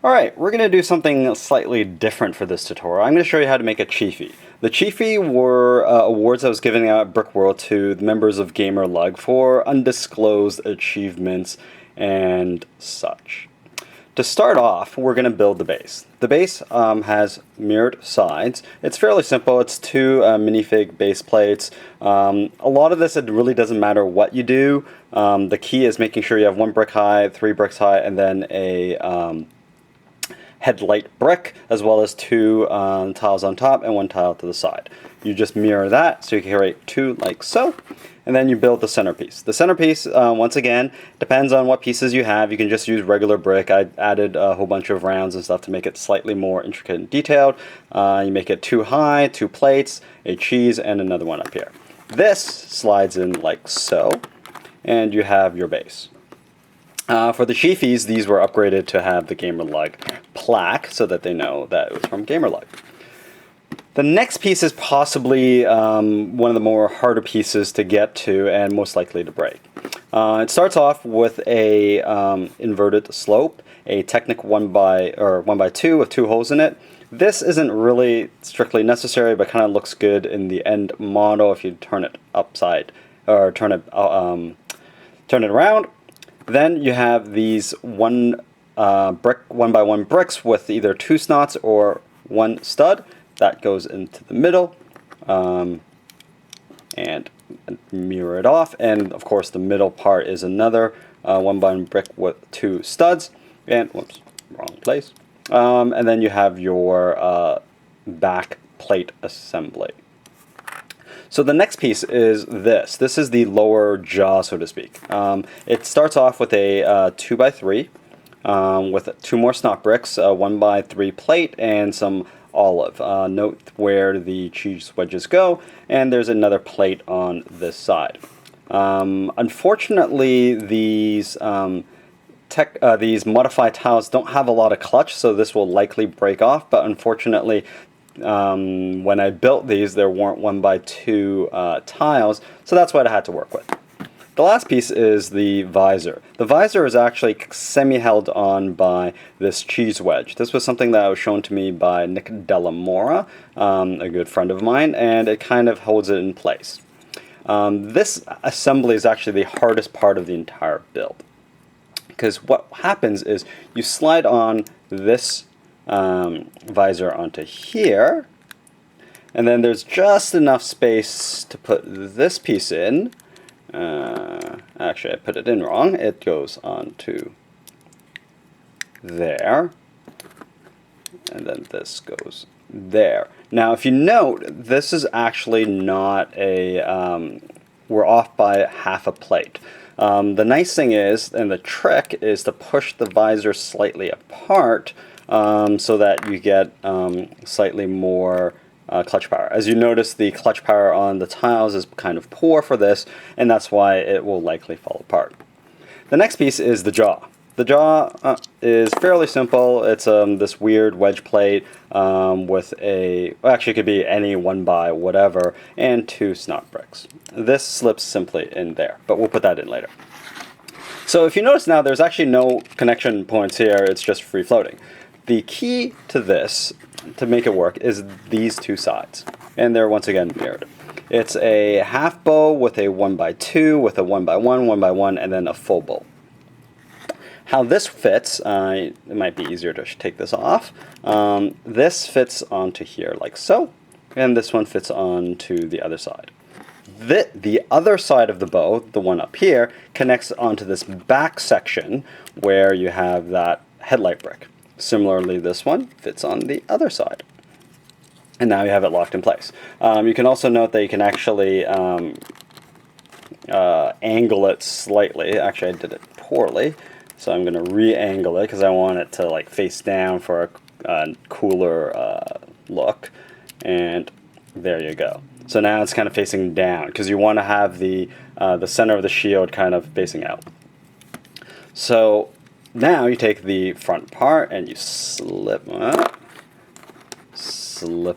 Alright, we're going to do something slightly different for this tutorial. I'm going to show you how to make a Chiefy. The Chiefy were awards I was giving out at Brickworld to the members of GamerLug for undisclosed achievements and such. To start off, we're going to build the base. The base has mirrored sides. It's fairly simple. It's two minifig base plates. A lot of this, it really doesn't matter what you do. The key is making sure you have 1 brick high, 3 bricks high, and then a headlight brick, as well as 2 tiles on top and 1 tile to the side. You just mirror that, so you can create 2 like so, and then you build the centerpiece. The centerpiece, once again, depends on what pieces you have. You can just use regular brick. I added a whole bunch of rounds and stuff to make it slightly more intricate and detailed. You make it 2 high, 2 plates, a cheese, and another one up here. This slides in like so, and you have your base. For the Chiefys, these were upgraded to have the GamerLug plaque so that they know that it was from GamerLug. The next piece is possibly one of the more harder pieces to get to and most likely to break. It starts off with a inverted slope, a Technic 1x2 with 2 holes in it. This isn't really strictly necessary, but kind of looks good in the end model if you turn it upside or turn it around. Then you have these 1x1 bricks with either 2 snots or 1 stud. That goes into the middle and mirror it off. And of course the middle part is another 1x1 brick with 2 studs. And whoops, wrong place. And then you have your back plate assembly. So the next piece is this. This is the lower jaw, so to speak. It starts off with a 2x3 with 2 more snot bricks, a 1x3 plate, and some olive. Note where the cheese wedges go, and there's another plate on this side. Unfortunately, these modified tiles don't have a lot of clutch, so this will likely break off, but unfortunately, when I built these, there weren't 1x2 tiles, so that's what I had to work with. The last piece is the visor. The visor is actually semi-held on by this cheese wedge. This was something that was shown to me by Nick Delamora, a good friend of mine, and it kind of holds it in place. This assembly is actually the hardest part of the entire build, because what happens is you slide on this visor onto here, and then there's just enough space to put this piece in. Actually, I put it in wrong. It goes onto there, and then this goes there. Now, if you note, this is actually not a, we're off by half a plate. The nice thing is, and the trick is to push the visor slightly apart so that you get slightly more clutch power. As you notice, the clutch power on the tiles is kind of poor for this, and that's why it will likely fall apart. The next piece is the jaw. The jaw is fairly simple. It's this weird wedge plate with a, well, actually it could be any 1x whatever, and 2 snot bricks. This slips simply in there, but we'll put that in later. So if you notice now, there's actually no connection points here, it's just free floating. The key to this, to make it work, is these 2 sides, and they're once again mirrored. It's a half bow with a 1x2, with a 1x1, 1x1, and then a full bow. How this fits, it might be easier to take this off. This fits onto here like so, and this one fits onto the other side. The other side of the bow, the one up here, connects onto this back section where you have that headlight brick. Similarly, this one fits on the other side. And now you have it locked in place. You can also note that you can actually angle it slightly. Actually, I did it poorly, so I'm going to re-angle it because I want it to like face down for a cooler look. And there you go. So now it's kind of facing down because you want to have the center of the shield kind of facing out. So now you take the front part and you slip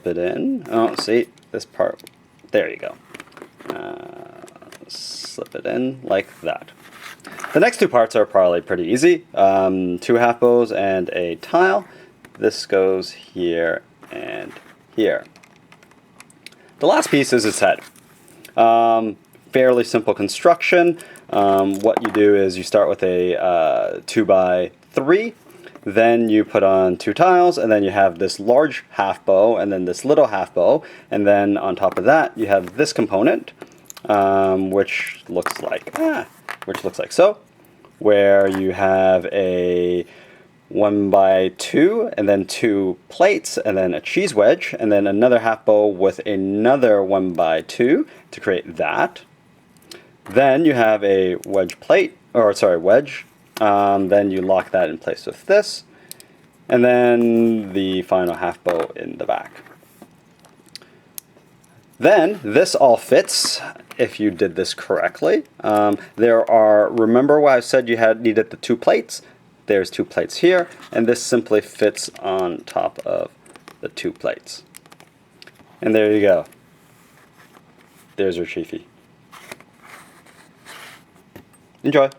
it in. Oh, see, this part, there you go. Slip it in like that. The next two parts are probably pretty easy. Two half bows and a tile. This goes here and here. The last piece is its head. Fairly simple construction. What you do is you start with a 2x3, then you put on two tiles, and then you have this large half bow, and then this little half bow, and then on top of that you have this component, which looks like so, where you have a 1x2, and then two plates, and then a cheese wedge, and then another half bow with another 1x2 to create that. Then you have a wedge. Then you lock that in place with this, and then the final half bow in the back. Then this all fits if you did this correctly. Remember what I said you needed the two plates? There's two plates here, and this simply fits on top of the two plates. And there you go. There's your Chiefy. Enjoy.